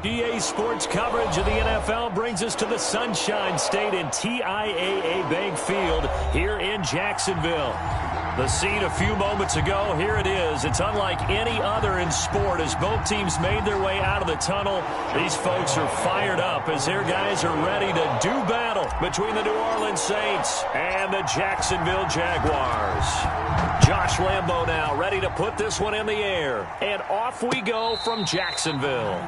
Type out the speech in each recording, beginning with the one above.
EA Sports coverage of the NFL brings us to the Sunshine State and TIAA Bank Field here in Jacksonville. The scene a few moments ago, here it is. It's unlike any other in sport as both teams made their way out of the tunnel. These folks are fired up as their guys are ready to do battle between the New Orleans Saints and the Jacksonville Jaguars. Josh Lambo now ready to put this one in the air. And off we go from Jacksonville.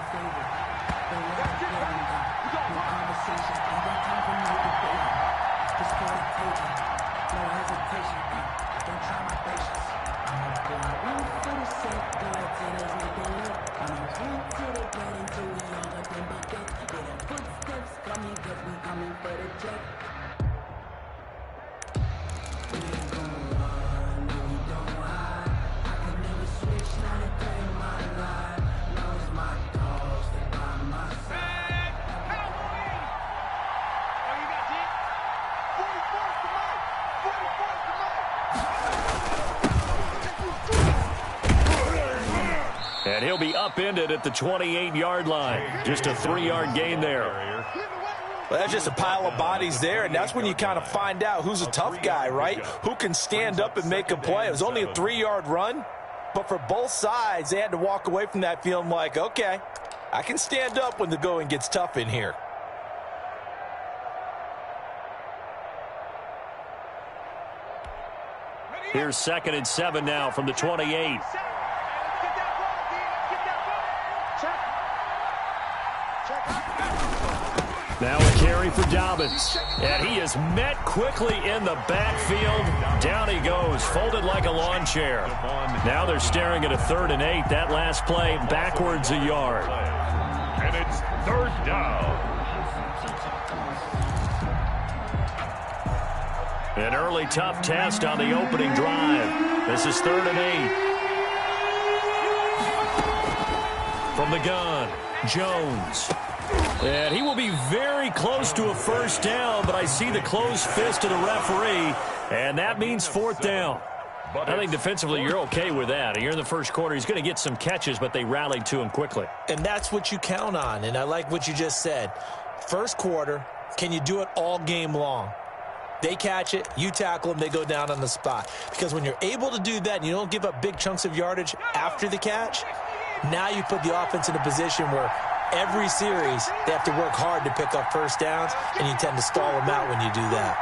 And he'll be upended at the 28-yard line. Just a 3-yard gain there. Well, that's just a pile of bodies there, and that's when you kind of find out who's a tough guy, right? Who can stand up and make a play. It was only a 3-yard run, but for both sides, they had to walk away from that feeling like, okay, I can stand up when the going gets tough in here. Here's 2nd and 7 now from the 28. Now a carry for Dobbins. And he is met quickly in the backfield. Down he goes, folded like a lawn chair. Now they're staring at a 3rd and 8. That last play backwards a yard. And it's 3rd down. An early tough test on the opening drive. This is 3rd and 8. From the gun, Jones. And he will be very close to a 1st down, but I see the closed fist of the referee, and that means 4th down. I think defensively you're okay with that. You're in the first quarter. He's going to get some catches, but they rallied to him quickly. And that's what you count on, and I like what you just said. First quarter, can you do it all game long? They catch it, you tackle them, they go down on the spot. Because when you're able to do that and you don't give up big chunks of yardage after the catch, now you put the offense in a position where every series, they have to work hard to pick up 1st downs, and you tend to stall them out when you do that.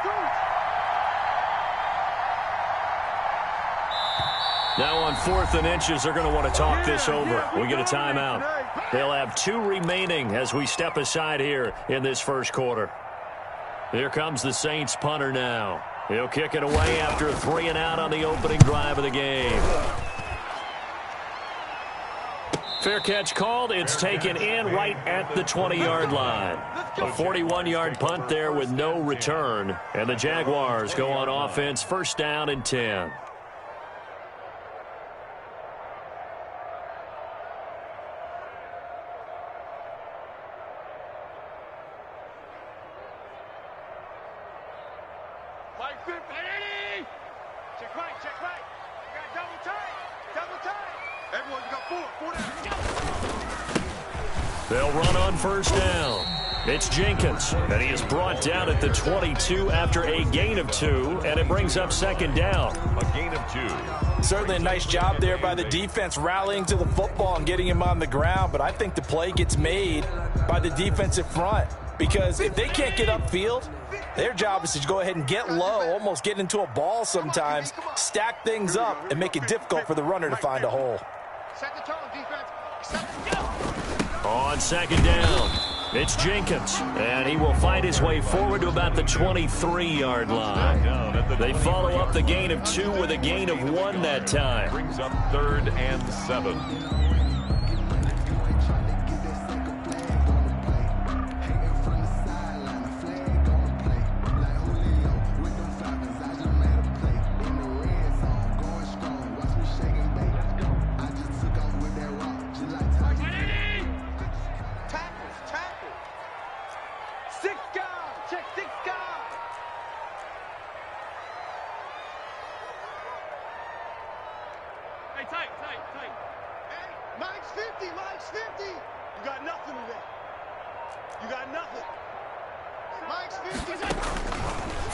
Now on 4th and inches, they're going to want to talk this over. We get a timeout. They'll have 2 remaining as we step aside here in this first quarter. Here comes the Saints punter now. He'll kick it away after a 3-and-out on the opening drive of the game. Fair catch called. It's taken in right at the 20-yard line. A 41-yard punt there with no return. And the Jaguars go on offense, 1st down and 10. They'll run on 1st down. It's Jenkins, and he is brought down at the 22 after a gain of 2, and it brings up 2nd down. A gain of 2. Certainly a nice job there by the defense rallying to the football and getting him on the ground, but I think the play gets made by the defensive front because if they can't get upfield, their job is to go ahead and get low, almost get into a ball sometimes, stack things up, and make it difficult for the runner to find a hole. On 2nd down, it's Jenkins, and he will fight his way forward to about the 23-yard line. They follow up the gain of 2 with a gain of 1 that time. Brings up 3rd and 7. Hey, tight. Hey, Mike's 50. You got nothing today. You got nothing. Mike's 50.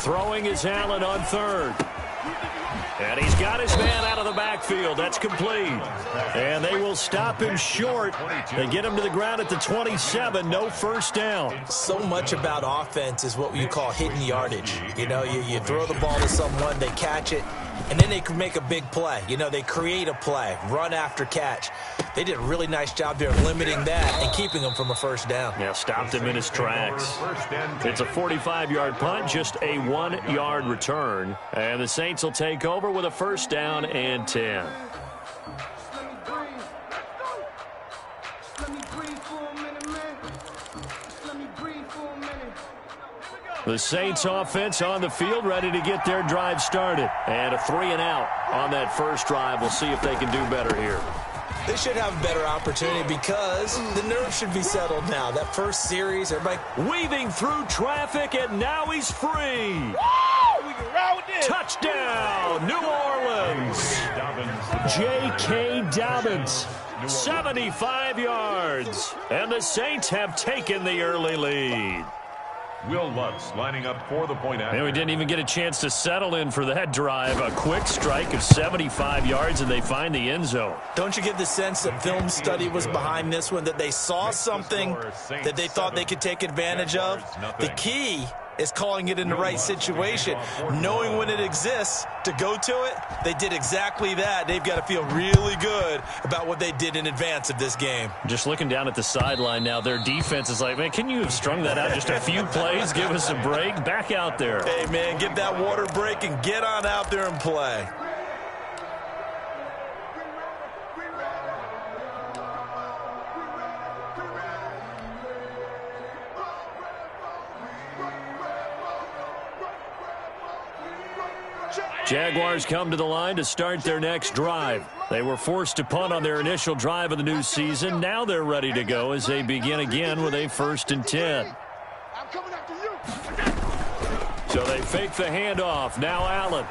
Throwing is Allen on third. And he's got his man out of the backfield. That's complete. And they will stop him short. They get him to the ground at the 27. No first down. So much about offense is what you call hidden yardage. You know, you throw the ball to someone, they catch it, and then they can make a big play. You know, they create a play, run after catch. They did a really nice job there limiting that and keeping him from a first down. Yeah, stopped him in his tracks. It's a 45-yard punt, just a 1-yard return. And the Saints will take over with a first down and 10. The Saints offense on the field, ready to get their drive started. And a 3-and-out on that first drive. We'll see if they can do better here. They should have a better opportunity because the nerves should be settled now. That first series, everybody weaving through traffic, and now he's free. Woo! We can ride with this. Touchdown, New Orleans. J.K. Dobbins, 75 yards. And the Saints have taken the early lead. Will Lutz lining up for the point after. And we didn't even get a chance to settle in for that drive. A quick strike of 75 yards, and they find the end zone. Don't you get the sense that film study was behind this one, that they saw something that they thought they could take advantage of? The key is calling it in the right situation, knowing when it exists to go to it. They did exactly that. They've got to feel really good about what they did in advance of this game. Just looking down at the sideline now, their defense is like, man, can you have strung that out just a few plays? Give us a break. Back out there. Hey, man, give that water break and get on out there and play. Jaguars come to the line to start their next drive. They were forced to punt on their initial drive of the new season. Now they're ready to go as they begin again with a 1st and 10. I'm coming after you. So they fake the handoff. Now Allen.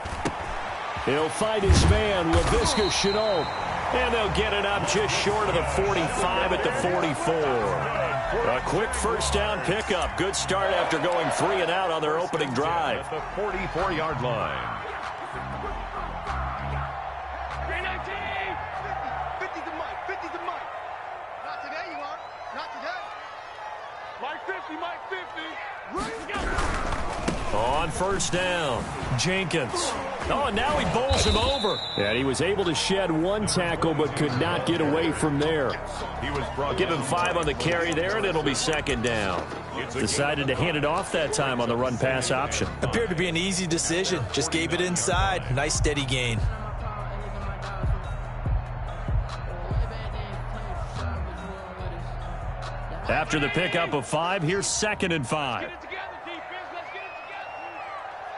He'll fight his man, LaVisca Chenault. And they'll get it up just short of the 45 at the 44. A quick first down pickup. Good start after going 3-and-out on their opening drive. At the 44-yard line. 50 to Mike. 50 to Mike. Not today, you are. Not today. Mike 50, Mike 50. On first down, Jenkins. Oh, and now he bowls him over. And he was able to shed one tackle but could not get away from there. Give him 5 on the carry there, and it'll be 2nd down. Decided to hand it off that time on the run-pass option. Appeared to be an easy decision. Just gave it inside. Nice steady gain. After the pickup of 5, here's 2nd and 5. Get it together, defense. Let's get it together.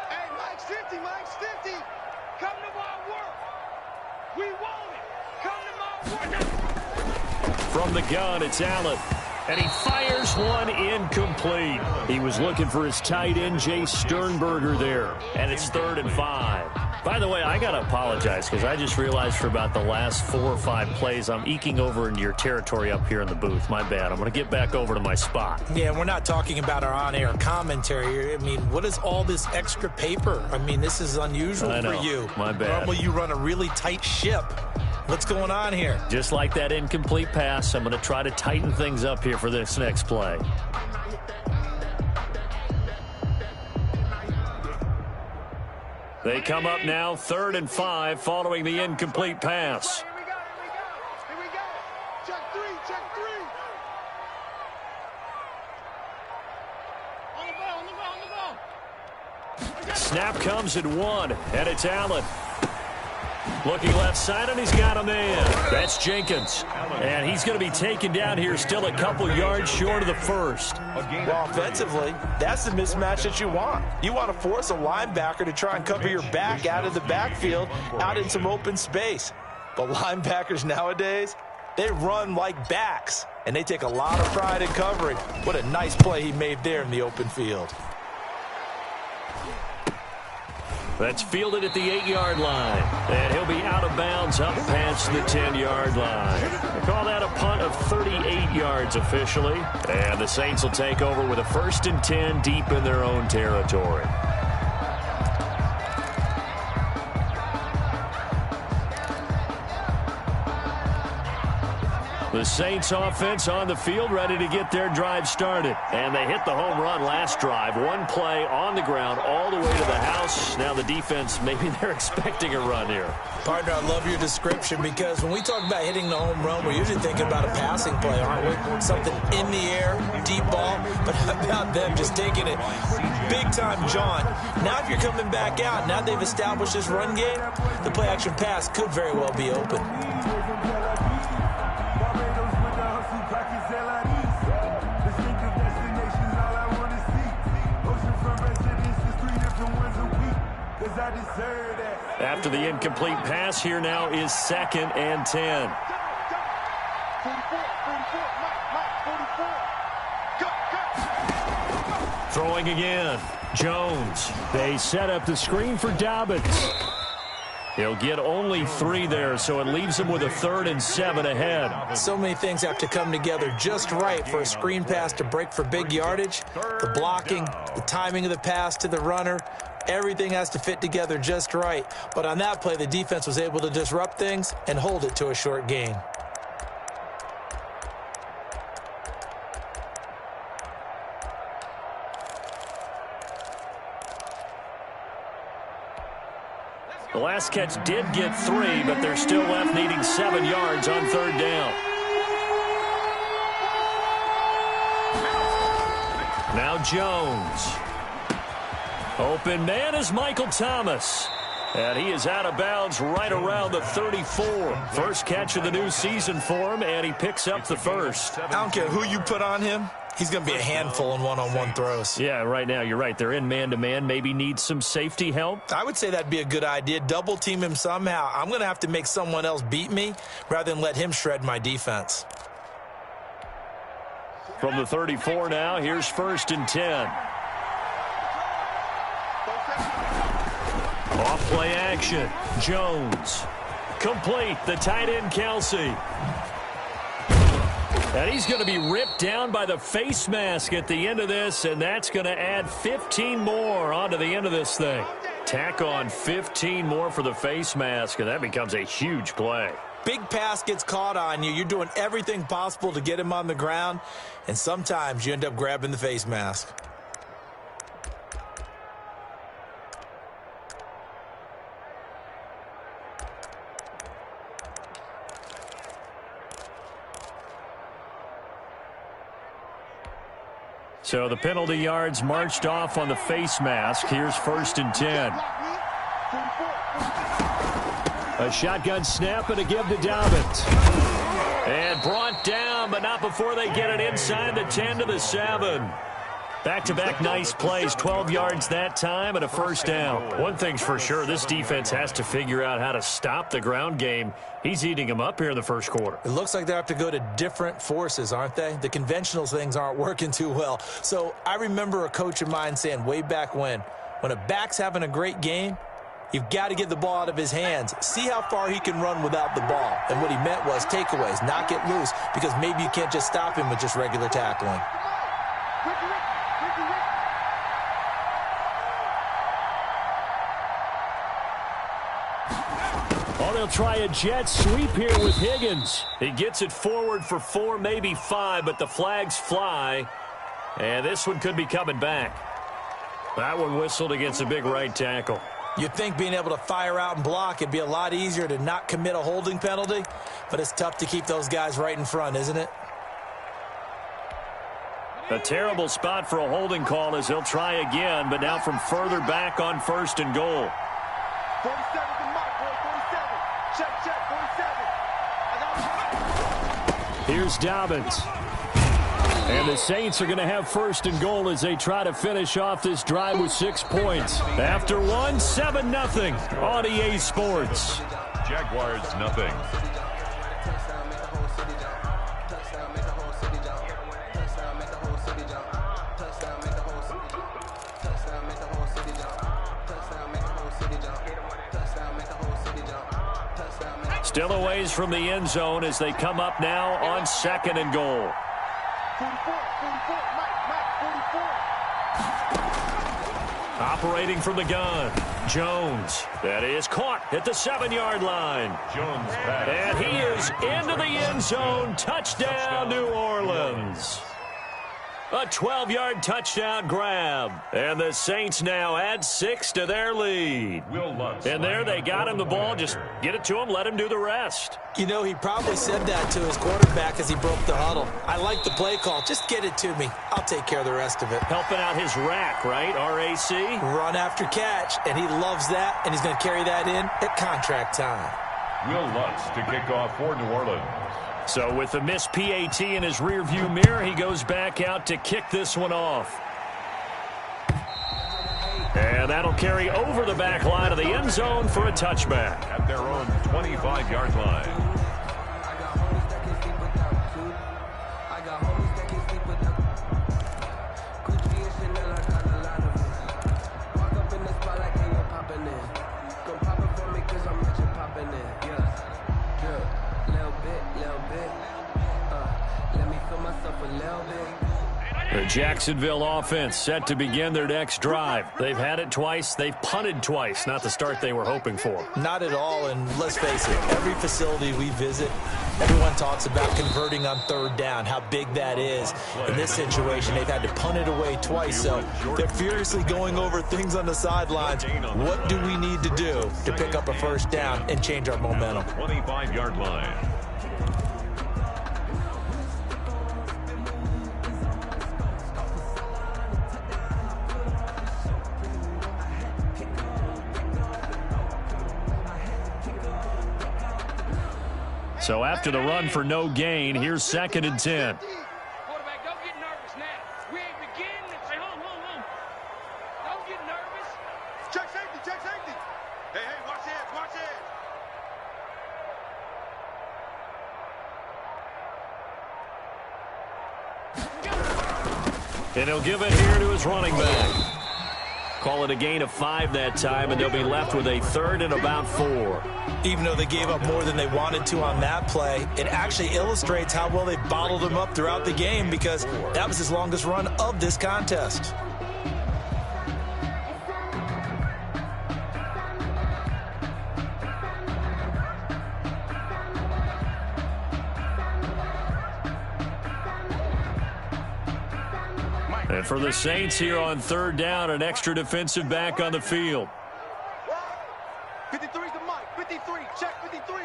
Hey, Mike's 50. Mike's 50. Come to my work. We want it. Come to my work. From the gun, it's Allen. And he fires one incomplete. He was looking for his tight end, Jay Sternberger, there. And it's 3rd and 5. By the way, I got to apologize because I just realized for about the last 4 or 5 plays, I'm eking over into your territory up here in the booth. My bad. I'm going to get back over to my spot. Yeah, we're not talking about our on-air commentary. I mean, what is all this extra paper? I mean, this is unusual for you. My bad. Normally you run a really tight ship. What's going on here? Just like that incomplete pass, I'm going to try to tighten things up here for this next play. They come up now 3rd and 5 following the incomplete pass. Here we go. Here we go. Check 3. Check 3. On the ball. On the ball. On the ball. Snap comes at 1, and it's Allen. Looking left side, and he's got him in. That's Jenkins. And he's going to be taken down here still a couple yards short of the 1st. Well, offensively, that's the mismatch that you want. You want to force a linebacker to try and cover your back out of the backfield, out in some open space. But linebackers nowadays, they run like backs, and they take a lot of pride in covering. What a nice play he made there in the open field. That's fielded at the 8-yard line. And he'll be out of bounds up past the 10-yard line. They call that a punt of 38 yards officially. And the Saints will take over with a 1st and 10 deep in their own territory. The Saints offense on the field, ready to get their drive started. And they hit the home run last drive. One play on the ground all the way to the house. Now the defense, maybe they're expecting a run here. Partner, I love your description because when we talk about hitting the home run, we're usually thinking about a passing play, aren't we? Something in the air, deep ball. But how about them just taking it big time, John? Now if you're coming back out, now they've established this run game, the play-action pass could very well be open. After the incomplete pass, here now is 2nd and 10. Throwing again. Jones. They set up the screen for Dobbins. He'll get only 3 there, so it leaves him with a 3rd and 7 ahead. So many things have to come together just right for a screen pass to break for big yardage. The blocking, the timing of the pass to the runner, everything has to fit together just right. But on that play, the defense was able to disrupt things and hold it to a short gain. The last catch did get 3, but they're still left needing 7 yards on 3rd down. Now Jones. Open man is Michael Thomas. And he is out of bounds right around the 34. First catch of the new season for him, and he picks up the 1st. I don't care who you put on him. He's going to be a handful in one-on-one throws. Yeah, right now, you're right. They're in man-to-man. Maybe need some safety help. I would say that'd be a good idea. Double team him somehow. I'm going to have to make someone else beat me rather than let him shred my defense. From the 34 now, here's 1st and 10. Off play action. Jones. Complete. The tight end, Kelsey. And he's going to be ripped down by the face mask at the end of this, and that's going to add 15 more onto the end of this thing. Tack on 15 more for the face mask, and that becomes a huge play. Big pass gets caught on you. You're doing everything possible to get him on the ground, and sometimes you end up grabbing the face mask. So the penalty yards marched off on the face mask. Here's 1st and 10. A shotgun snap and a give to Dobbins. And brought down, but not before they get it inside the 10 to the 7. Back-to-back nice plays, 12 yards that time and a 1st down. One thing's for sure, this defense has to figure out how to stop the ground game. He's eating them up here in the 1st quarter. It looks like they have to go to different forces, aren't they? The conventional things aren't working too well. So I remember a coach of mine saying way back when a back's having a great game, you've got to get the ball out of his hands. See how far he can run without the ball. And what he meant was takeaways, not get loose, because maybe you can't just stop him with just regular tackling. They'll try a jet sweep here with Higgins. He gets it forward for 4, maybe 5, but the flags fly. And this one could be coming back. That one whistled against a big right tackle. You'd think being able to fire out and block, it'd be a lot easier to not commit a holding penalty, but it's tough to keep those guys right in front, isn't it? A terrible spot for a holding call as he'll try again, but now from further back on 1st and goal. 47 to Mike, boy, 47. Check, 47. Here's Dobbins. And the Saints are going to have 1st and goal as they try to finish off this drive with 6 points. After one, 7-0 on EA Sports. Jaguars, nothing. Still a ways from the end zone as they come up now on 2nd and goal. 44, Mike, 44. Operating from the gun, Jones. That is caught at the 7-yard line. Jones pass. And he is into the end zone. Touchdown, New Orleans. A 12-yard touchdown grab. And the Saints now add 6 to their lead. And there they got him the ball. Just get it to him, let him do the rest. You know, he probably said that to his quarterback as he broke the huddle. I like the play call. Just get it to me. I'll take care of the rest of it. Helping out his rack, right? R-A-C? Run after catch, and he loves that, and he's going to carry that in at contract time. Will Lutz to kick off for New Orleans. So with the missed PAT in his rearview mirror, he goes back out to kick this one off. And that'll carry over the back line of the end zone for a touchback. At their own 25-yard line. The Jacksonville offense set to begin their next drive. They've had it twice. They've punted twice. Not the start they were hoping for. Not at all, and let's face it, every facility we visit, everyone talks about converting on 3rd down, how big that is. In this situation, they've had to punt it away twice, so they're furiously going over things on the sidelines. What do we need to do to pick up a 1st down and change our momentum? 25-yard line. So after the run for no gain, here's 2nd and 10. Quarterback, don't get nervous now. We ain't beginning. Hey, hold on. Don't get nervous. Check safety. Hey, watch it. And he'll give it here to his running back. Call it a gain of 5 that time, and they'll be left with a 3rd and about 4. Even though they gave up more than they wanted to on that play, it actually illustrates how well they bottled him up throughout the game because that was his longest run of this contest. And for the Saints here on 3rd down, an extra defensive back on the field. 53's the mic. 53. Check 53.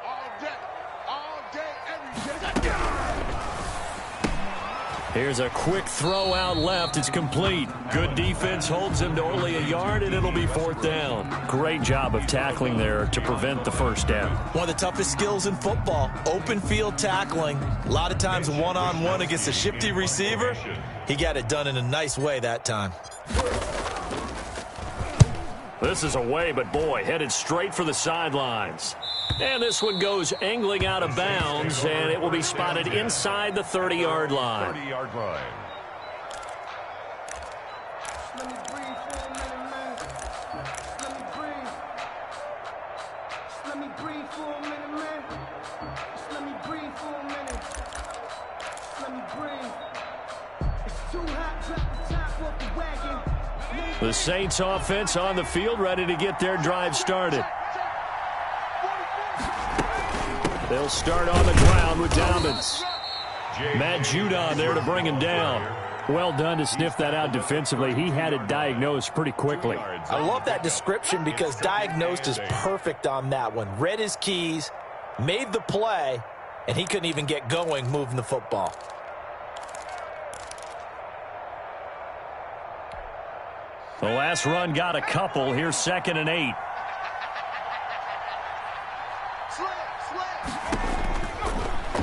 All day, every day. Here's a quick throw out left. It's complete. Good defense holds him to only a yard, and it'll be 4th down. Great job of tackling there to prevent the 1st down. One of the toughest skills in football, open field tackling. A lot of times one-on-one against a shifty receiver. He got it done in a nice way that time. This is away, but boy, headed straight for the sidelines. And this one goes angling out of bounds, and it will be spotted inside the 30-yard line. 30-yard line. Let me breathe for a minute, man. Let me breathe. Let me breathe for a minute, man. Let me breathe for a minute. Let me breathe. It's too hot, drop the top off the wagon. The Saints offense on the field, ready to get their drive started. They'll start on the ground with Dobbins. Matt Judon there to bring him down. Well done to sniff that out defensively. He had it diagnosed pretty quickly. I love that description because diagnosed is perfect on that one. Read his keys, made the play, and he couldn't even get going moving the football. The last run got a couple. Here's 2nd and 8.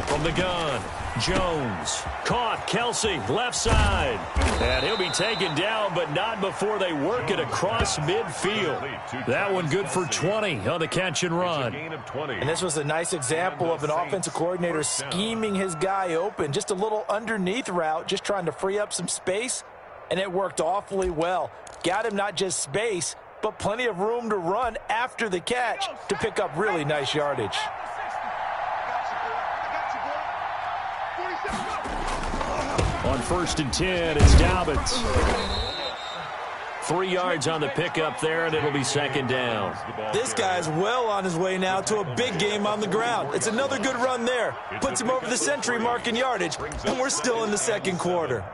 From the gun, Jones. Caught, Kelsey, left side. And he'll be taken down, but not before they work it across midfield. That one good for 20 on the catch and run. And this was a nice example of an offensive coordinator scheming his guy open. Just a little underneath route, just trying to free up some space, and it worked awfully well. Got him not just space, but plenty of room to run after the catch to pick up really nice yardage. On 1st and 10, it's Dobbins. 3 yards on the pickup there, and it'll be 2nd down. This guy's well on his way now to a big game on the ground. It's another good run there. Puts him over the century mark in yardage, and we're still in the 2nd quarter.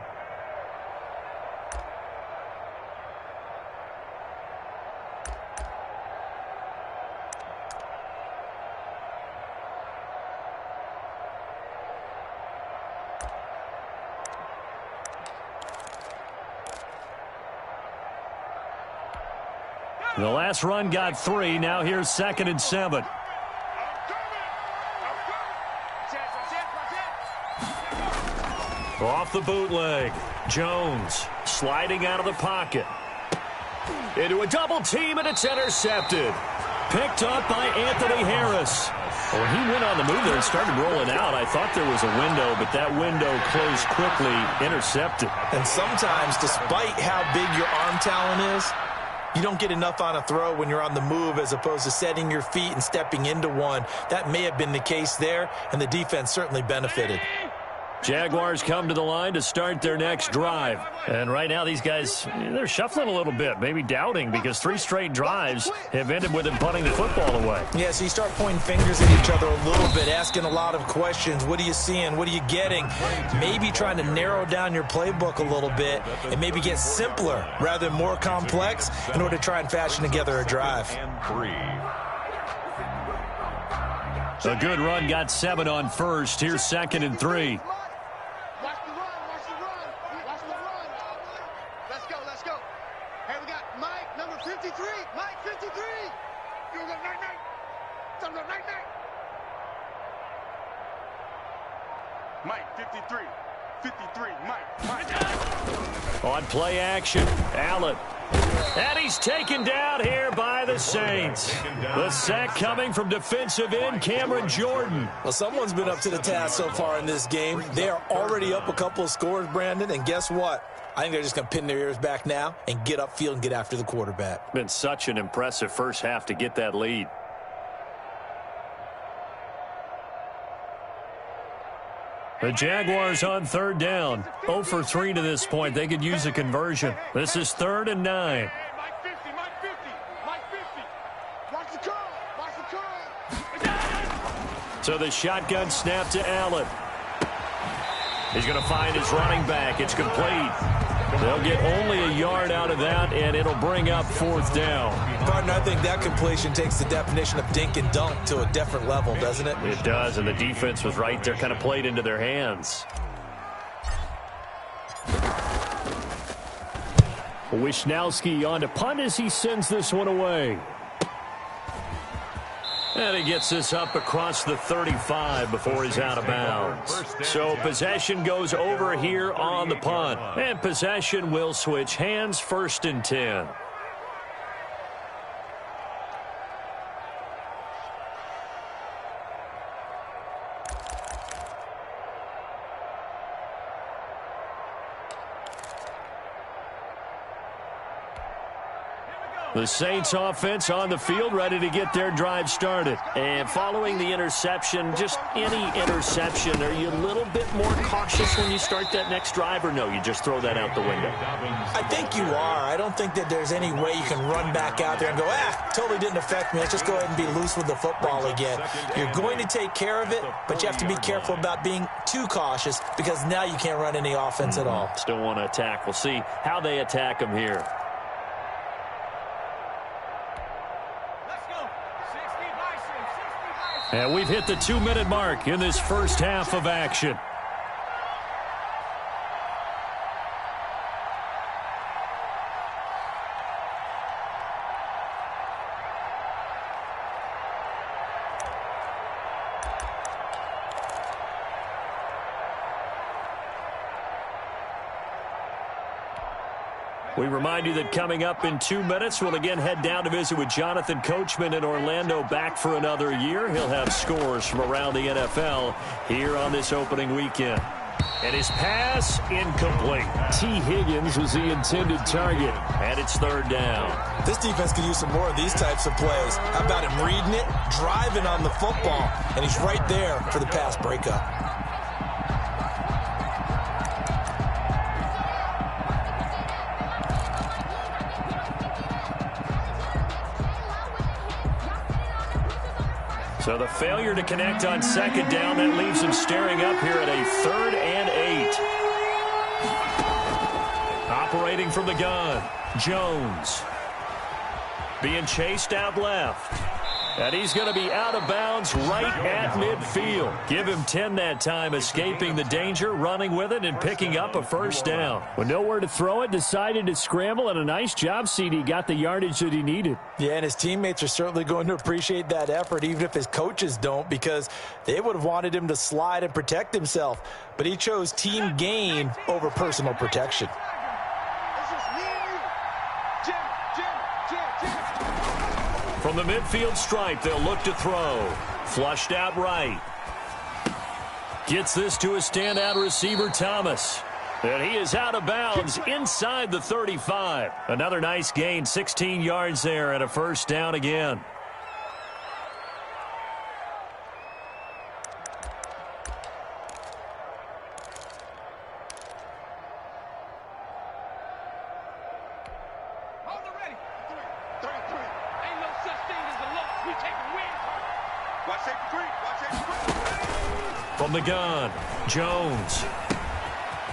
The last run got 3. Now here's 2nd and 7. Off the bootleg. Jones sliding out of the pocket. Into a double team, and it's intercepted. Picked up by Anthony Harris. When he went on the move there and started rolling out, I thought there was a window, but that window closed quickly, intercepted. And sometimes, despite how big your arm talent is, you don't get enough on a throw when you're on the move as opposed to setting your feet and stepping into one. That may have been the case there, and the defense certainly benefited. Jaguars come to the line to start their next drive. And right now these guys, they're shuffling a little bit, maybe doubting, because 3 straight drives have ended with them punting the football away. Yeah, so you start pointing fingers at each other a little bit, asking a lot of questions. What are you seeing? What are you getting? Maybe trying to narrow down your playbook a little bit and maybe get simpler rather than more complex in order to try and fashion together a drive. A good run got 7 on 1st. Here's 2nd and 3. On play action, Allen. And he's taken down here by the Saints. The sack coming from defensive end Cameron Jordan. Well, someone's been up to the task so far in this game. They are already up a couple of scores, Brandon, and guess what? I think they're just going to pin their ears back now and get upfield and get after the quarterback. Been such an impressive first half to get that lead. The Jaguars on 3rd down. 0 for 3 to this point. They could use a conversion. This is 3rd and 9. So the shotgun snap to Allen. He's going to find his running back. It's complete. They'll get only a yard out of that, and it'll bring up 4th down. Partner, I think that completion takes the definition of dink and dunk to a different level, doesn't it? It does, and the defense was right there, kind of played into their hands. Wisnowski on to punt as he sends this one away. And he gets this up across the 35 before he's out of bounds. So possession goes over here on the punt. And possession will switch hands, 1st and 10. The Saints offense on the field, ready to get their drive started. And following the interception, just any interception, are you a little bit more cautious when you start that next drive, or no, you just throw that out the window? I think you are. I don't think that there's any way you can run back out there and go, totally didn't affect me. Let's just go ahead and be loose with the football again. You're going to take care of it, but you have to be careful about being too cautious because now you can't run any offense at all. Still want to attack. We'll see how they attack them here. And we've hit the 2-minute mark in this first half of action. We remind you that coming up in 2 minutes, we'll again head down to visit with Jonathan Coachman in Orlando, back for another year. He'll have scores from around the NFL here on this opening weekend. And his pass incomplete. T. Higgins was the intended target, and it's third down. This defense could use some more of these types of plays. How about him reading it, driving on the football, and he's right there for the pass breakup. So the failure to connect on second down, that leaves him staring up here at a 3rd and 8. Operating from the gun, Jones. Being chased out left. And he's going to be out of bounds right at midfield. Give him 10 that time, escaping the danger, running with it, and picking up a first down. With nowhere to throw it, decided to scramble, and a nice job, CD. Got the yardage that he needed. Yeah, and his teammates are certainly going to appreciate that effort, even if his coaches don't, because they would have wanted him to slide and protect himself. But he chose team gain over personal protection. From the midfield stripe, they'll look to throw. Flushed out right. Gets this to a standout receiver, Thomas. And he is out of bounds inside the 35. Another nice gain, 16 yards there, and a first down again. From the gun, Jones.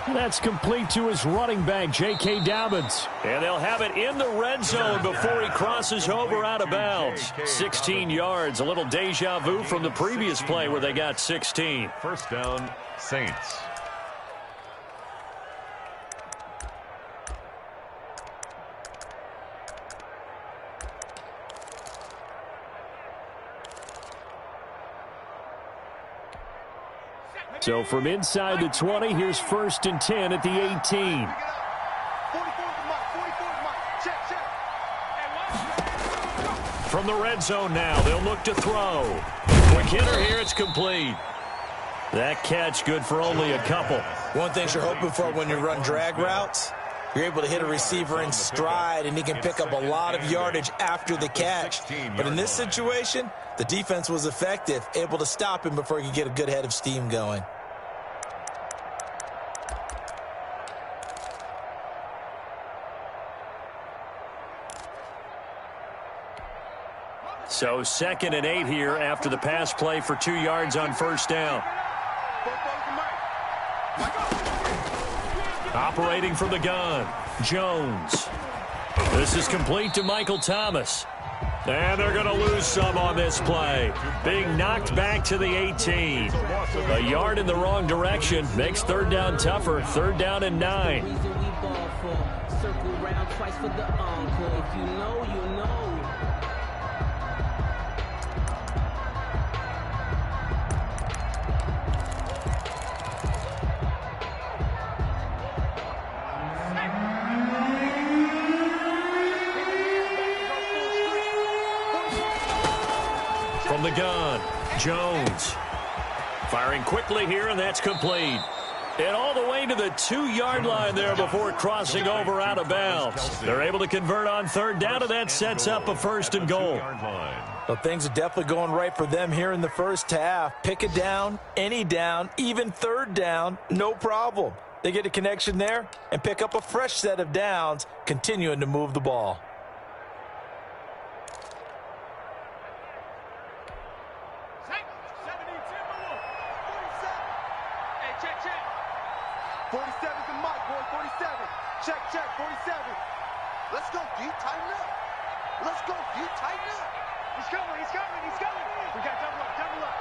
That's complete to his running back, J.K. Dobbins. And they'll have it in the red zone before he crosses over out of bounds. 16 yards, a little deja vu from the previous play where they got 16. First down, Saints. So from inside the 20, here's 1st and 10 at the 18. From the red zone now, they'll look to throw. Quick hitter here, it's complete. That catch good for only a couple. One thing you're hoping for when you run drag routes, you're able to hit a receiver in stride, and he can pick up a lot of yardage after the catch. But in this situation, the defense was effective, able to stop him before he could get a good head of steam going. So 2nd and 8 here after the pass play for 2 yards on first down. Operating from the gun, Jones. This is complete to Michael Thomas. And they're going to lose some on this play. Being knocked back to the 18. A yard in the wrong direction makes third down tougher. 3rd down and 9. From the gun, Jones. Firing quickly here, and that's complete. And all the way to the 2-yard line there before crossing over out of bounds. They're able to convert on 3rd down, and that sets up a 1st and goal. Well, things are definitely going right for them here in the first half. Pick a down, any down, even 3rd down, no problem. They get a connection there and pick up a fresh set of downs, continuing to move the ball. Check, 47. Let's go, D. Tighten up. Let's go, D. Tighten up. He's coming. We got double up. Turn up.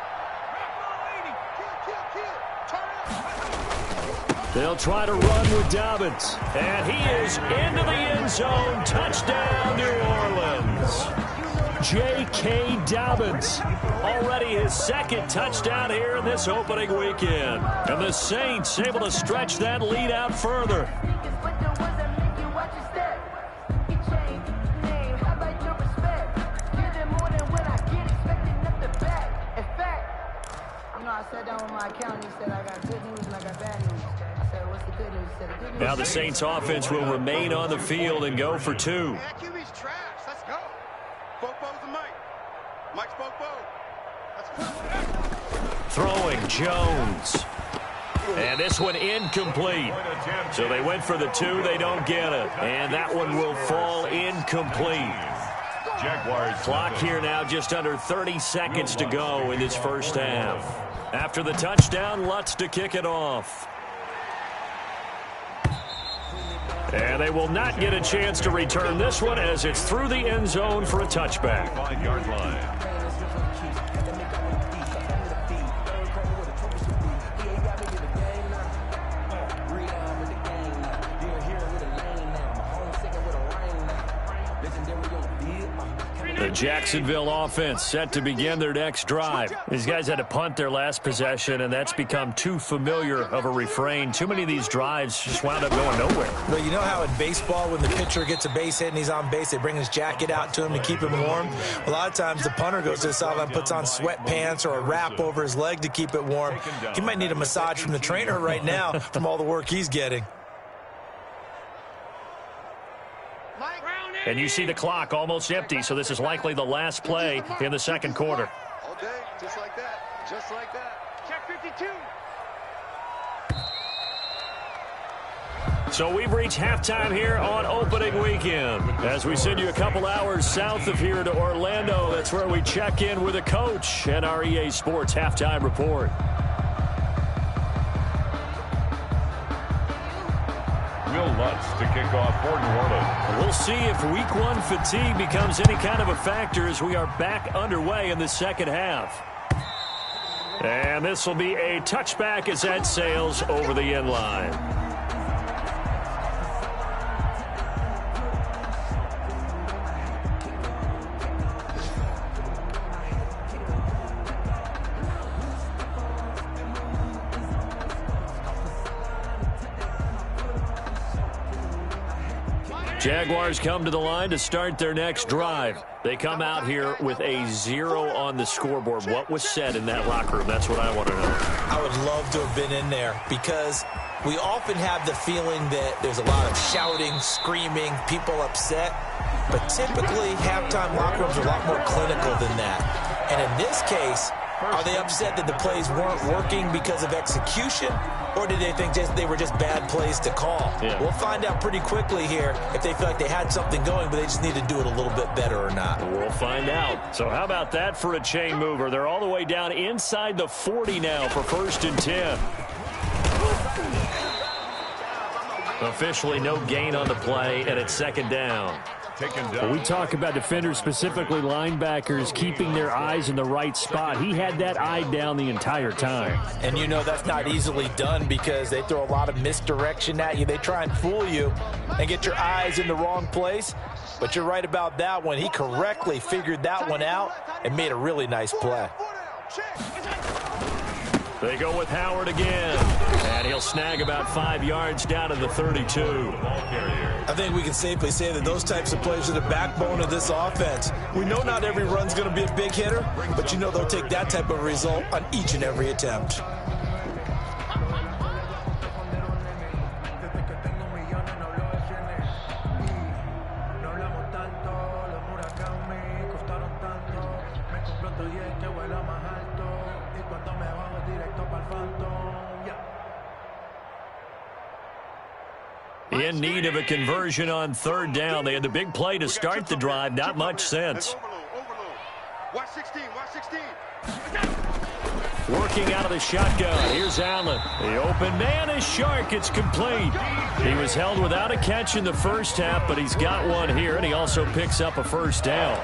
They'll try to run with Dobbins. And he is into the end zone. Touchdown, New Orleans. J.K. Dobbins. Already his 2nd touchdown here in this opening weekend. And the Saints able to stretch that lead out further. on my account, he said I got good news and I got bad news. I said, what's the good news? He said, the good news. Now the Saints offense will remain on the field and go for two. That QB's trash. Let's go. Bobo's the Mike. Mike's Bobo. Let's go. Throwing Jones. And this one incomplete. So they went for the two. They don't get it. And that one will fall incomplete. Jaguars. Clock here now, just under 30 seconds to go in this first half. After the touchdown, Lutz to kick it off. And they will not get a chance to return this one as it's through the end zone for a touchback. 5-yard line. The Jacksonville offense set to begin their next drive. These guys had to punt their last possession, and that's become too familiar of a refrain. Too many of these drives just wound up going nowhere. Well, you know how in baseball, when the pitcher gets a base hit and he's on base, they bring his jacket out to him to keep him warm? A lot of times the punter goes to the sideline, puts on sweatpants or a wrap over his leg to keep it warm. He might need a massage from the trainer right now from all the work he's getting. And you see the clock almost empty, so this is likely the last play in the second quarter. All day, just like that. Just like that. Check 52. So we've reached halftime here on opening weekend. As we send you a couple hours south of here to Orlando, that's where we check in with a coach and our EA Sports halftime report. Will Lutz to kick off for New Orleans. We'll see if week one fatigue becomes any kind of a factor as we are back underway in the second half. And this will be a touchback as that sails over the end line. Jaguars come to the line to start their next drive. They come out here with a 0 on the scoreboard. What was said in that locker room? That's what I want to know. I would love to have been in there because we often have the feeling that there's a lot of shouting, screaming, people upset. But typically, halftime locker rooms are a lot more clinical than that. And in this case, are they upset that the plays weren't working because of execution? Or did they think they were just bad plays to call? Yeah. We'll find out pretty quickly here if they feel like they had something going, but they just need to do it a little bit better or not. We'll find out. So how about that for a chain mover? They're all the way down inside the 40 now for 1st and 10. Officially no gain on the play, and it's 2nd down. Well, we talk about defenders, specifically linebackers, keeping their eyes in the right spot. He had that eye down the entire time. And you know that's not easily done because they throw a lot of misdirection at you. They try and fool you and get your eyes in the wrong place. But you're right about that one. He correctly figured that one out and made a really nice play. They go with Howard again, and he'll snag about 5 yards down to the 32. I think we can safely say that those types of plays are the backbone of this offense. We know not every run's going to be a big hitter, but you know they'll take that type of result on each and every attempt. In need of a conversion on 3rd down. They had the big play to start the drive. Not much sense. Watch 16, watch 16. Working out of the shotgun. Here's Allen. The open man is Shark. It's complete. He was held without a catch in the first half, but he's got one here, and he also picks up a 1st down.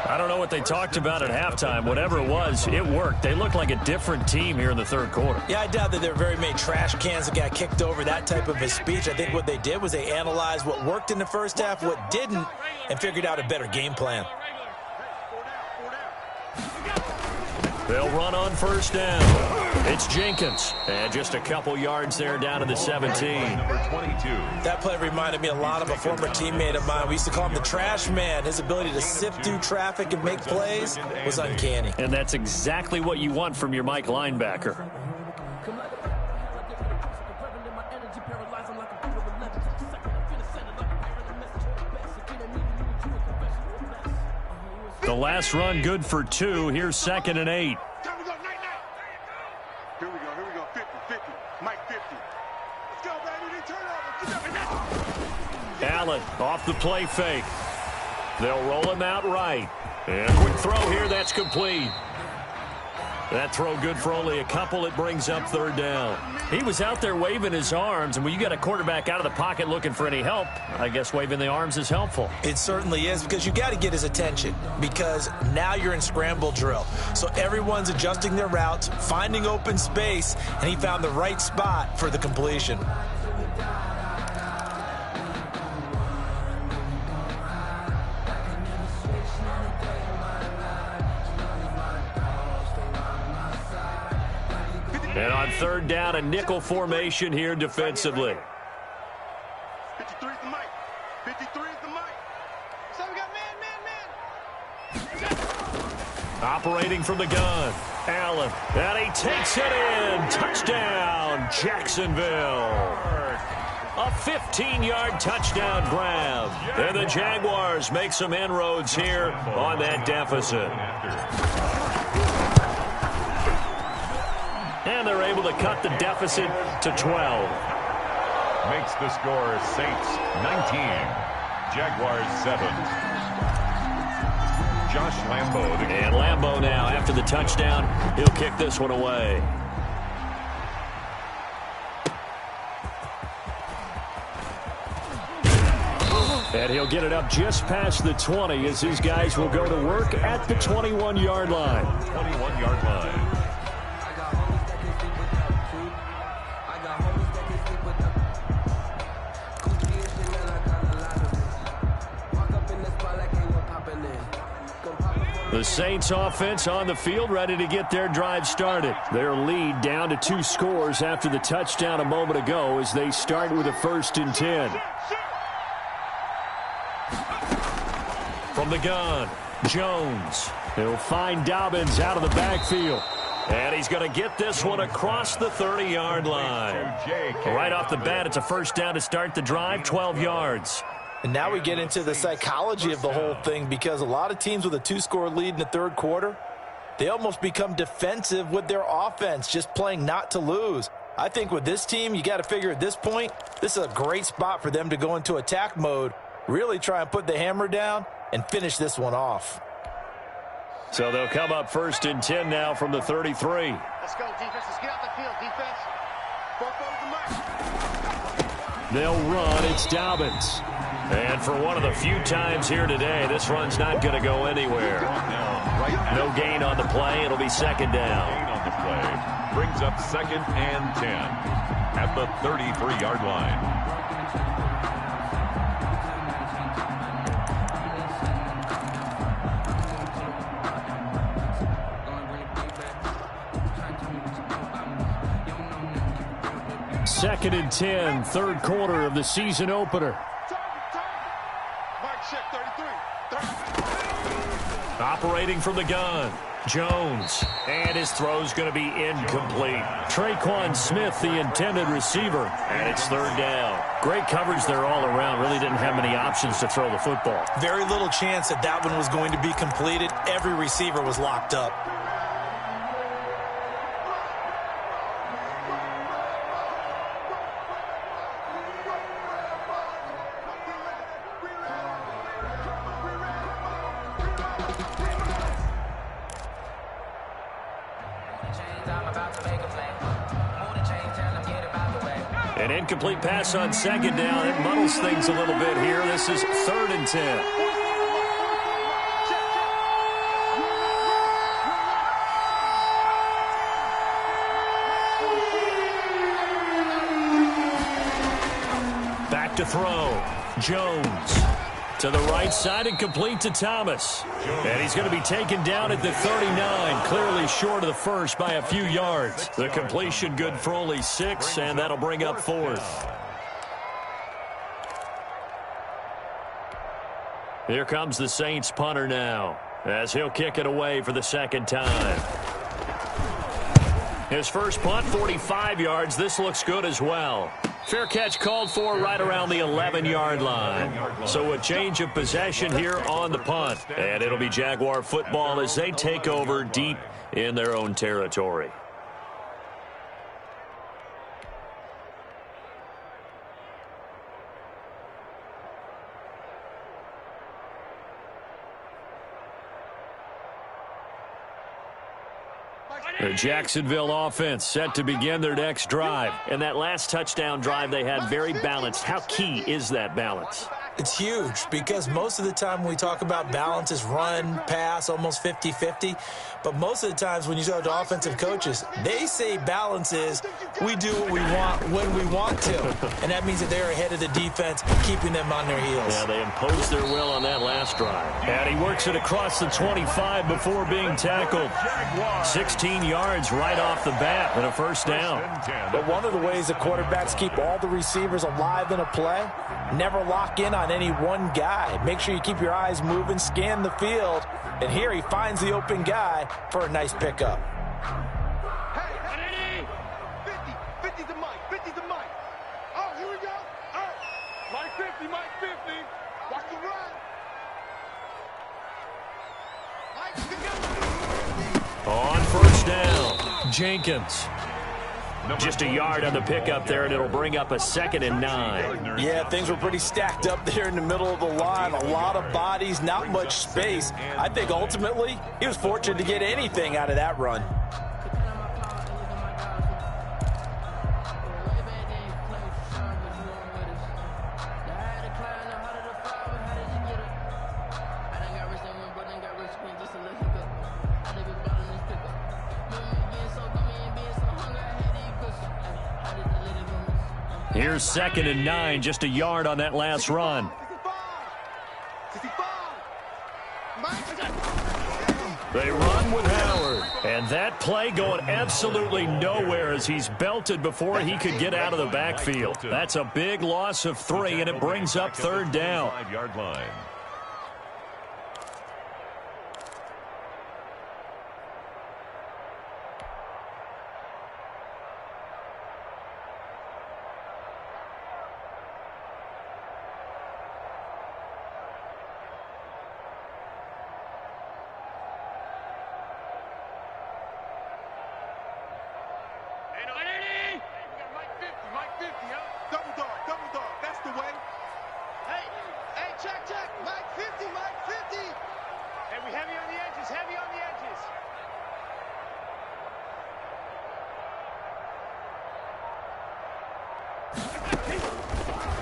I don't know what they talked about at halftime. Whatever it was, it worked. They look like a different team here in the 3rd quarter. Yeah, I doubt that there were very many trash cans that got kicked over, that type of a speech. I think what they did was they analyzed what worked in the first half, what didn't, and figured out a better game plan. They'll run on 1st down. It's Jenkins. And just a couple yards there down to the 17. Number 22. That play reminded me a lot of a former teammate of mine. We used to call him the trash man. His ability to sift through traffic and make plays was uncanny. And that's exactly what you want from your Mike linebacker. The last run good for 2. Here's 2nd and 8. Time to go, night. Here we go. 50. Mike 50. Let's go, baby. Turnover. Allen off the play fake. They'll roll him out right. And a quick throw here. That's complete. That throw good for only a couple. It brings up 3rd down. He was out there waving his arms, and when you got a quarterback out of the pocket looking for any help, I guess waving the arms is helpful. It certainly is, because you got to get his attention, because now you're in scramble drill. So everyone's adjusting their routes, finding open space, and he found the right spot for the completion. And on 3rd down, a nickel formation here defensively. 53 is the mic. 53 is the mic. So we got man. Operating from the gun. Allen. And he takes it in. Touchdown, Jacksonville. A 15-yard touchdown grab. And the Jaguars make some inroads here on that deficit. And they're able to cut the deficit to 12. Makes the score Saints 19, Jaguars 7. Josh Lambo. And Lambo now, after the touchdown, he'll kick this one away. And he'll get it up just past the 20 as his guys will go to work at the 21-yard line. 21-yard line. The Saints offense on the field, ready to get their drive started. Their lead down to 2 scores after the touchdown a moment ago as they start with a 1st and 10. From the gun, Jones. He'll find Dobbins out of the backfield. And he's going to get this one across the 30-yard line. Right off the bat, it's a 1st down to start the drive, 12 yards. And now we get into the psychology of the whole thing, because a lot of teams with a 2-score lead in the 3rd quarter, they almost become defensive with their offense, just playing not to lose. I think with this team, you got to figure at this point, this is a great spot for them to go into attack mode, really try and put the hammer down and finish this one off. So they'll come up 1st and 10 now from the 33. Let's go, defense. Let's get out the field, defense. Both over the mic. They'll run. It's Dobbins. And for one of the few times here today, this run's not going to go anywhere. No gain on the play. It'll be 2nd down. Gain on the play brings up 2nd and 10 at the 33-yard line. Second and 10, 3rd quarter of the season opener. Operating from the gun, Jones. And his throw's going to be incomplete. Traquan Smith, the intended receiver, and it's 3rd down. Great coverage there all around. Really didn't have many options to throw the football. Very little chance that that one was going to be completed. Every receiver was locked up. An incomplete pass on 2nd down. It muddles things a little bit here. This is 3rd and 10. Back to throw. Jones. To the right side and complete to Thomas. And he's going to be taken down at the 39, clearly short of the 1st by a few yards. The completion good for only 6, and that'll bring up 4th. Here comes the Saints punter now, as he'll kick it away for the 2nd time. His first punt, 45 yards. This looks good as well. Fair catch called for right around the 11-yard line. So a change of possession here on the punt. And it'll be Jaguar football as they take over deep in their own territory. The Jacksonville offense set to begin their next drive. And that last touchdown drive they had very balanced. How key is that balance? It's huge because most of the time when we talk about balance is run, pass, almost 50-50. But most of the times when you talk to offensive coaches, they say balance is we do what we want when we want to. And that means that they're ahead of the defense, keeping them on their heels. Yeah, they imposed their will on that last drive. And he works it across the 25 before being tackled. 16 yards right off the bat and a first down. But one of the ways the quarterbacks keep all the receivers alive in a play, never lock in on any one guy. Make sure you keep your eyes moving, scan the field, and here he finds the open guy for a nice pickup. Hey, 50 to Mike, 50 to Mike. Oh, here we go. Oh, Mike 50, Mike 50. Watch the run. Mike 50. On first down, Jenkins. Just a yard on the pickup there, and it'll bring up a 2nd and 9. Yeah, things were pretty stacked up there in the middle of the line. A lot of bodies, not much space. I think ultimately he was fortunate to get anything out of that run. Here's 2nd and 9, just a yard on that last run. They run with Howard. And that play going absolutely nowhere as he's belted before he could get out of the backfield. That's a big loss of 3, and it brings up 3rd down. 5-yard line.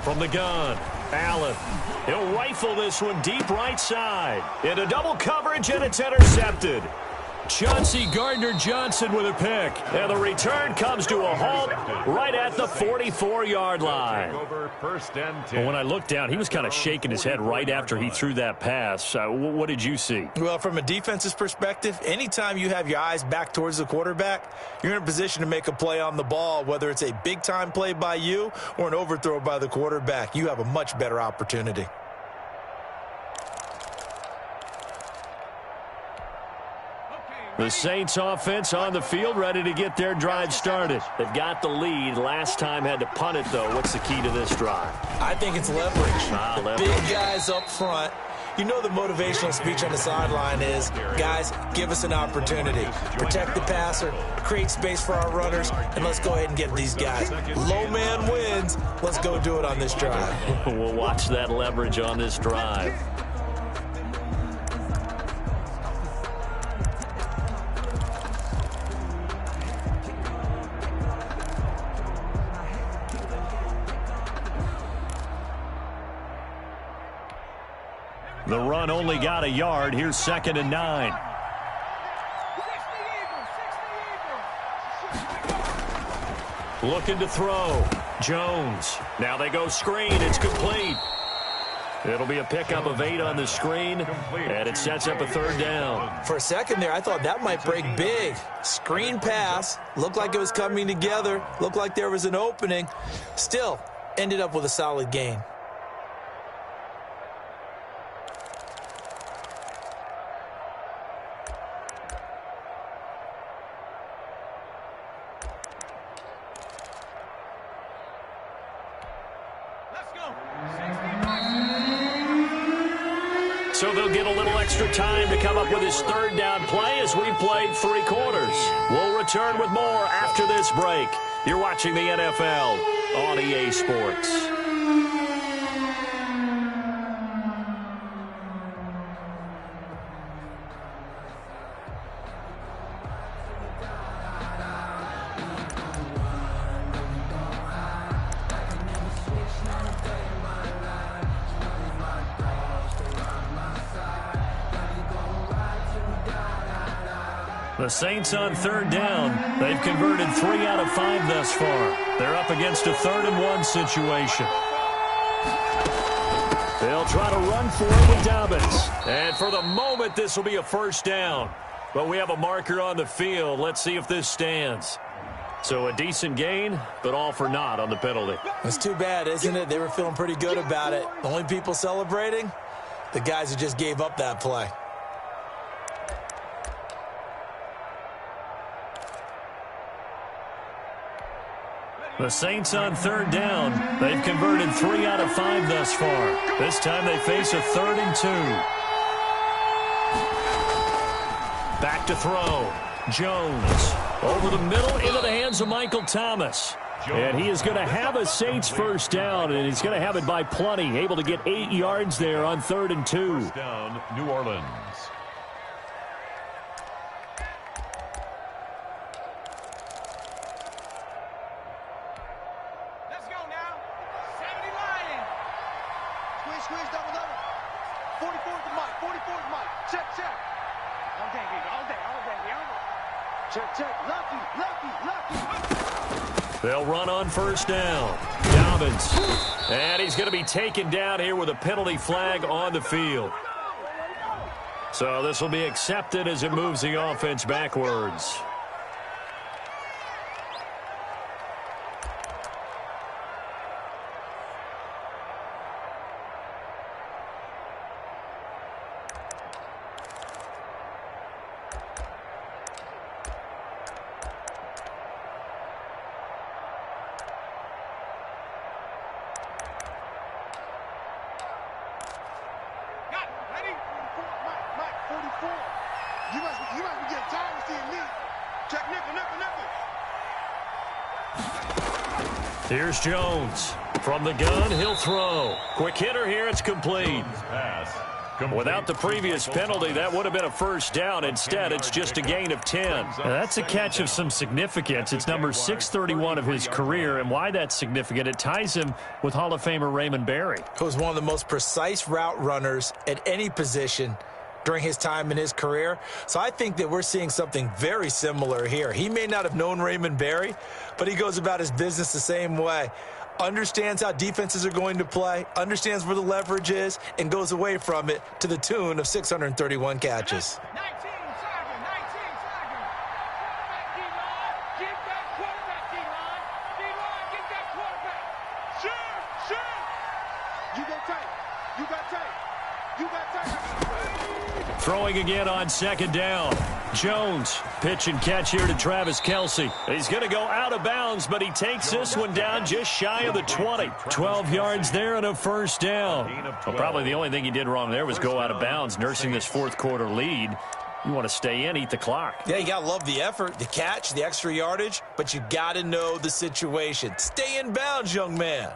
From the gun, Allen. He'll rifle this one deep right side. Into double coverage, and it's intercepted. Chauncey Gardner-Johnson with a pick. And the return comes to a halt right at the 44-yard line. Well, when I looked down, he was kind of shaking his head right after he threw that pass. What did you see? Well, from a defense's perspective, anytime you have your eyes back towards the quarterback, you're in a position to make a play on the ball, whether it's a big-time play by you or an overthrow by the quarterback. You have a much better opportunity. The Saints offense on the field, ready to get their drive started. They've got the lead. Last time had to punt it, though. What's the key to this drive? I think it's leverage. Leverage. Big guys up front. You know the motivational speech on the sideline is, guys, give us an opportunity. Protect the passer, create space for our runners, and let's go ahead and get these guys. Low man wins. Let's go do it on this drive. We'll watch that leverage on this drive. The run only got a yard. Here's 2nd and 9. Looking to throw. Jones. Now they go screen. It's complete. It'll be a pickup of 8 on the screen, and it sets up a 3rd down. For a second there, I thought that might break big. Screen pass. Looked like it was coming together. Looked like there was an opening. Still, ended up with a solid gain. so they'll get a little extra time to come up with his third down play as we've played 3 quarters. We'll return with more after this break. You're watching the NFL on EA Sports. The Saints on 3rd down. They've converted 3 out of 5 thus far. They're up against a 3rd and 1 situation. They'll try to run for it with Dobbins. And for the moment, this will be a 1st down. But we have a marker on the field. Let's see if this stands. So a decent gain, but all for naught on the penalty. It's too bad, isn't it? They were feeling pretty good about it. The only people celebrating? The guys who just gave up that play. The Saints on 3rd down. They've converted 3 out of 5 thus far. This time they face a 3rd and 2. Back to throw. Jones over the middle into the hands of Michael Thomas. And he is going to have a Saints 1st down, and he's going to have it by plenty. Able to get 8 yards there on 3rd and 2. 1st down, New Orleans. Squeeze, double. 44's the mic. 44's Mike. Check. All day. Check. Lucky. They'll run on 1st down. Dobbins. And he's going to be taken down here with a penalty flag on the field. So this will be accepted as it moves the offense backwards. You must be getting tired of seeing me. Check nickel. Here's Jones. From the gun, he'll throw. Quick hitter here, it's complete. Without the previous penalty, that would have been a 1st down. Instead, it's just a gain of 10. Now, that's a catch of some significance. It's number 631 of his career, and why that's significant, it ties him with Hall of Famer Raymond Berry. He was one of the most precise route runners at any position during his time in his career. So I think that we're seeing something very similar here. He may not have known Raymond Berry, but he goes about his business the same way. Understands how defenses are going to play, understands where the leverage is, and goes away from it to the tune of 631 catches. 19 seconds. Get that quarterback, D-line. D-line, get that quarterback. Shoot. You got tape. Throwing again on 2nd down. Jones, pitch and catch here to Travis Kelce. He's going to go out of bounds, but he takes this one down just shy of the 20. 12 yards there and a 1st down. Well, probably the only thing he did wrong there was go out of bounds, nursing this 4th quarter lead. You want to stay in, eat the clock. Yeah, you got to love the effort, the catch, the extra yardage, but you got to know the situation. Stay in bounds, young man.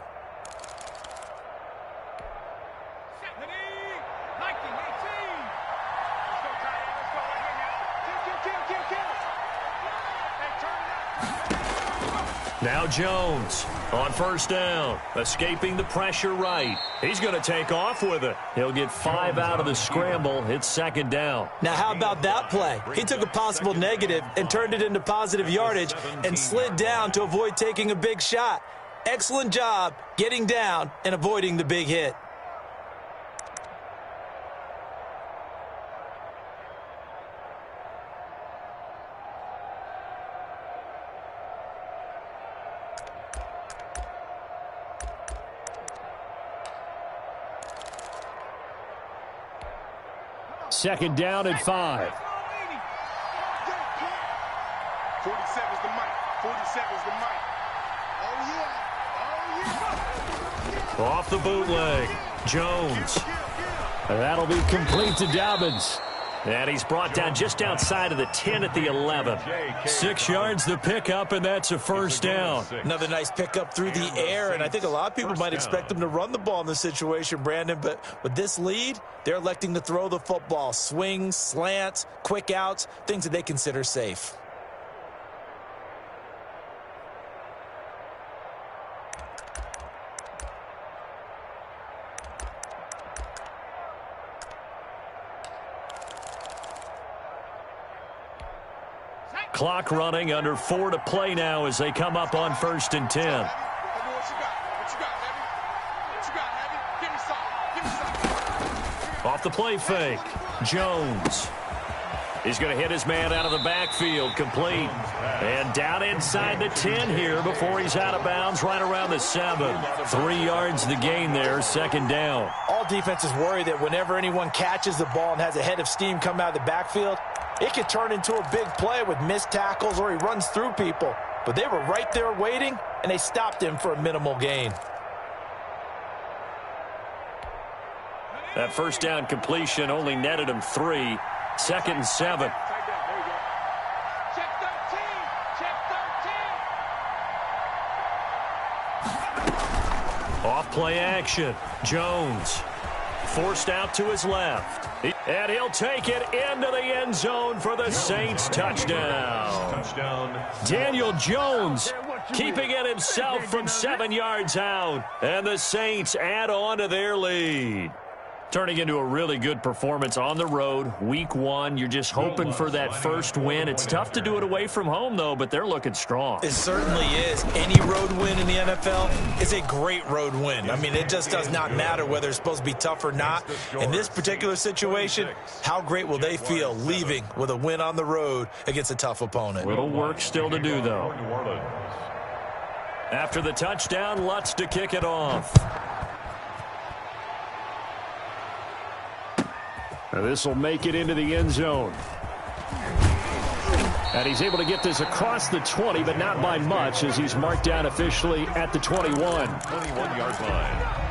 Now Jones on 1st down, escaping the pressure right. He's going to take off with it. He'll get 5 out of the scramble. It's 2nd down. Now, how about that play? He took a possible negative and turned it into positive yardage and slid down to avoid taking a big shot. Excellent job getting down and avoiding the big hit. Second down at 5. 47's the mic. 47's the mic. Oh, yeah. Off the bootleg. Jones. That'll be complete to Dobbins. And he's brought down just outside of the 10 at the 11. 6 yards the pickup, and that's a first down. Another nice pickup through the air, and I think a lot of people might expect them to run the ball in this situation, Brandon, but with this lead, they're electing to throw the football. Swings, slants, quick outs, things that they consider safe. Clock running, under 4 to play now as they come up on 1st and 10. Off the play fake, Jones. He's going to hit his man out of the backfield, complete. And down inside the 10 here before he's out of bounds, right around the 7. 3 yards the gain there, 2nd down. All defenses worry that whenever anyone catches the ball and has a head of steam come out of the backfield, it could turn into a big play with missed tackles or he runs through people. But they were right there waiting, and they stopped him for a minimal gain. That first down completion only netted him 3. 2nd and 7. Check 13. Check 13. Off play action. Jones forced out to his left. And he'll take it into the end zone for the Saints touchdown. Daniel Jones keeping it himself from 7 yards out. And the Saints add on to their lead. Turning into a really good performance on the road. Week 1, you're just hoping for that first win. It's tough to do it away from home, though, but they're looking strong. It certainly is. Any road win in the NFL is a great road win. I mean, it just does not matter whether it's supposed to be tough or not. In this particular situation, how great will they feel leaving with a win on the road against a tough opponent? Little work still to do, though. After the touchdown, Lutz to kick it off. This will make it into the end zone. And he's able to get this across the 20, but not by much as he's marked down officially at the 21. 21-yard line.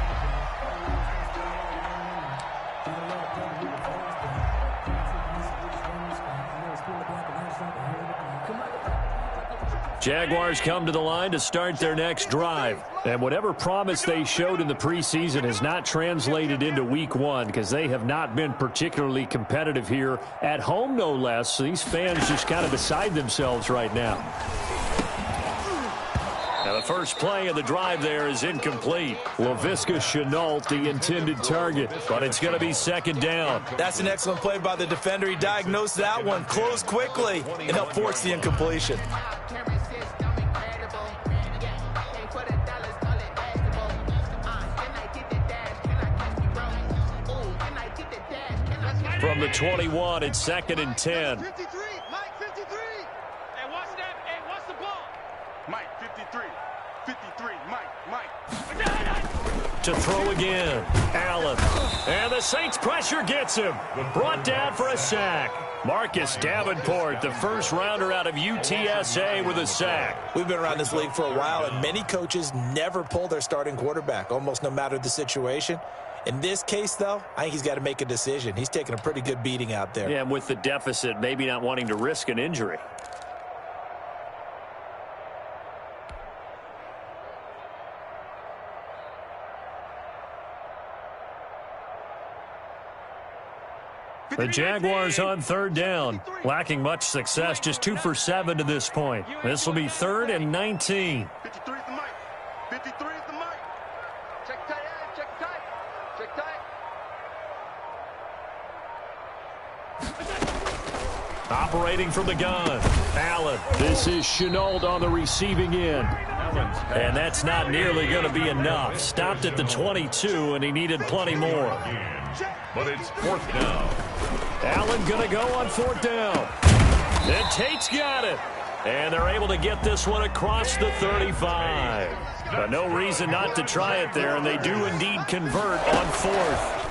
Jaguars come to the line to start their next drive. And whatever promise they showed in the preseason has not translated into week 1 because they have not been particularly competitive here at home, no less. So these fans just kind of beside themselves right now. Now the first play of the drive there is incomplete. Laviska Shenault, the intended target, but it's going to be 2nd down. That's an excellent play by the defender. He diagnosed that one, closed quickly, and helped force the incompletion. From the 21, it's 2nd and 10. 53. Mike, 53. Hey, watch that. Hey, watch the ball. Mike, 53. 53. Mike. To throw again. Allen. And the Saints pressure gets him. Brought down for a sack. Marcus Davenport, the first rounder out of UTSA with a sack. We've been around this league for a while, and many coaches never pull their starting quarterback, almost no matter the situation. In this case, though, I think he's got to make a decision. He's taking a pretty good beating out there. Yeah, and with the deficit, maybe not wanting to risk an injury. The Jaguars on 3rd down. Lacking much success, just 2 for 7 to this point. This will be 3rd and 19. 53 is the Mike. 53 is the Mike. Check tight end. Check tight. Check tight. Operating from the gun. Allen. This is Shenault on the receiving end. And that's not nearly going to be enough. Stopped at the 22, and he needed plenty more. But it's 4th down. Allen going to go on 4th down. And Tate's got it. And they're able to get this one across the 35. But no reason not to try it there, and they do indeed convert on 4th.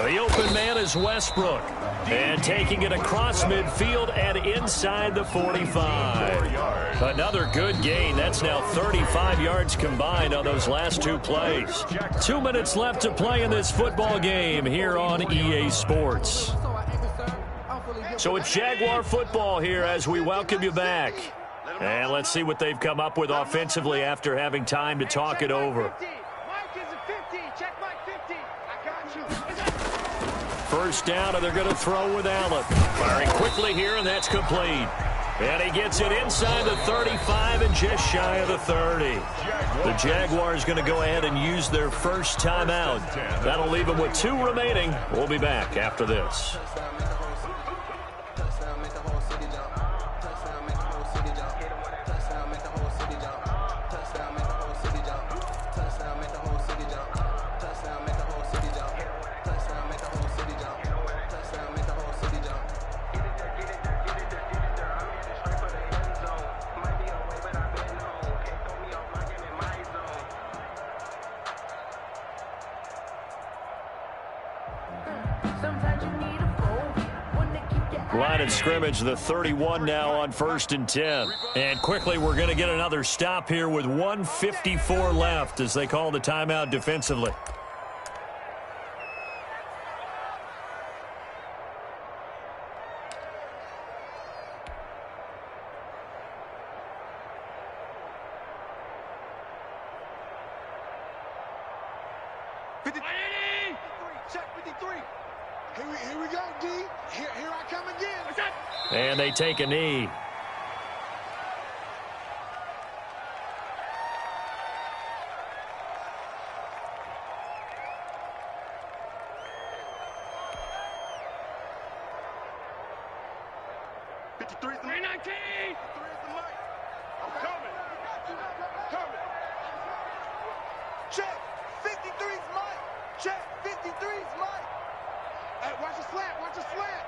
The open man is Westbrook. And taking it across midfield and inside the 45. Another good gain. That's now 35 yards combined on those last two plays. 2 minutes left to play in this football game here on EA Sports. So it's Jaguar football here as we welcome you back. And let's see what they've come up with offensively after having time to talk it over. First down, and they're going to throw with Allen. Firing quickly here, and that's complete. And he gets it inside the 35 and just shy of the 30. The Jaguars going to go ahead and use their first timeout. That'll leave them with 2 remaining. We'll be back after this. Line of scrimmage, the 31 now on 1st and 10. And quickly, we're going to get another stop here with 1:54 left as they call the timeout defensively. Here we go, D. Here I come again. And they take a knee. Check. 53's Mike. Check. 53's Mike. Hey, watch the slant. Watch the slant.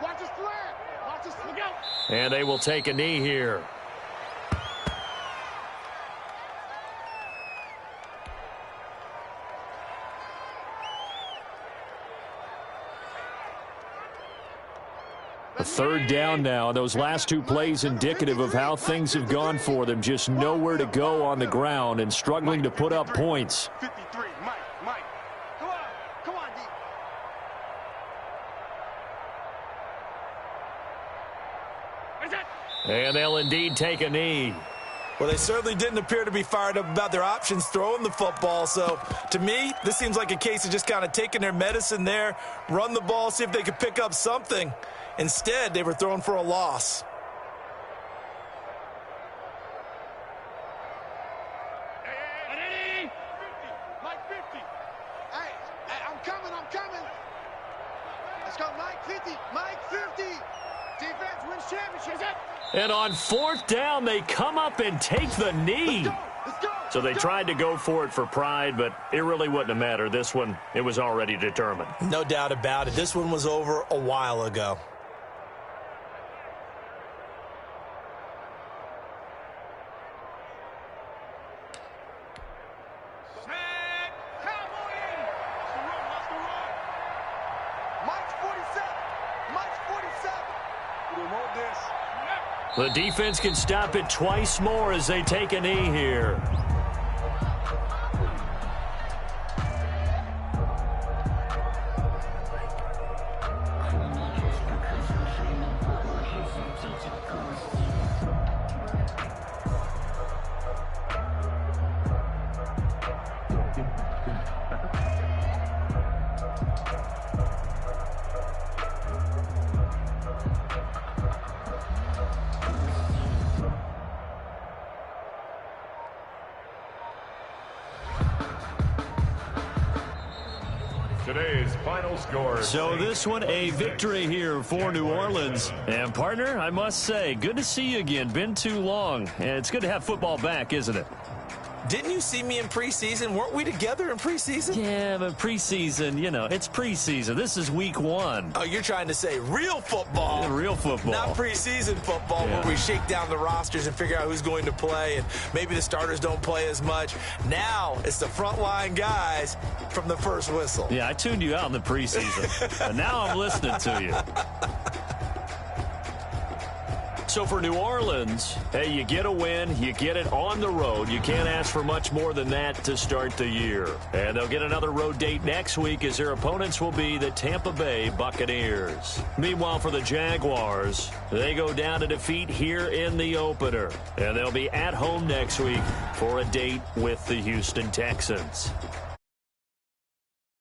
Watch the slant. Watch the slant. Look out. And they will take a knee here. A 3rd down now. Those last 2 plays indicative of how things have gone for them. Just nowhere to go on the ground and struggling to put up points. 53, Mike. Come on, D. And they'll indeed take a knee. Well, they certainly didn't appear to be fired up about their options throwing the football. So, to me, this seems like a case of just kind of taking their medicine there, run the ball, see if they could pick up something. Instead, they were throwing for a loss. Hey, Mike 50. Hey, I'm coming. Let's go, Mike 50. Mike 50. Defense wins championships. And on 4th down, they come up and take the knee. Let's go. So they tried to go for it for pride, but it really wouldn't have mattered. This one, it was already determined. No doubt about it. This one was over a while ago. The defense can stop it twice more as they take a knee here. Today's final score. So this one, a victory here for New Orleans. And partner, I must say, good to see you again. Been too long. And it's good to have football back, isn't it? Didn't you see me in preseason? Weren't we together in preseason? Yeah, but preseason, you know, it's preseason. This is week 1. Oh, you're trying to say real football. Yeah, real football. Not preseason football where we shake down the rosters and figure out who's going to play, and maybe the starters don't play as much. Now it's the frontline guys from the first whistle. Yeah, I tuned you out in the preseason, but now I'm listening to you. So for New Orleans, hey, you get a win, you get it on the road. You can't ask for much more than that to start the year. And they'll get another road date next week as their opponents will be the Tampa Bay Buccaneers. Meanwhile, for the Jaguars, they go down to defeat here in the opener. And they'll be at home next week for a date with the Houston Texans.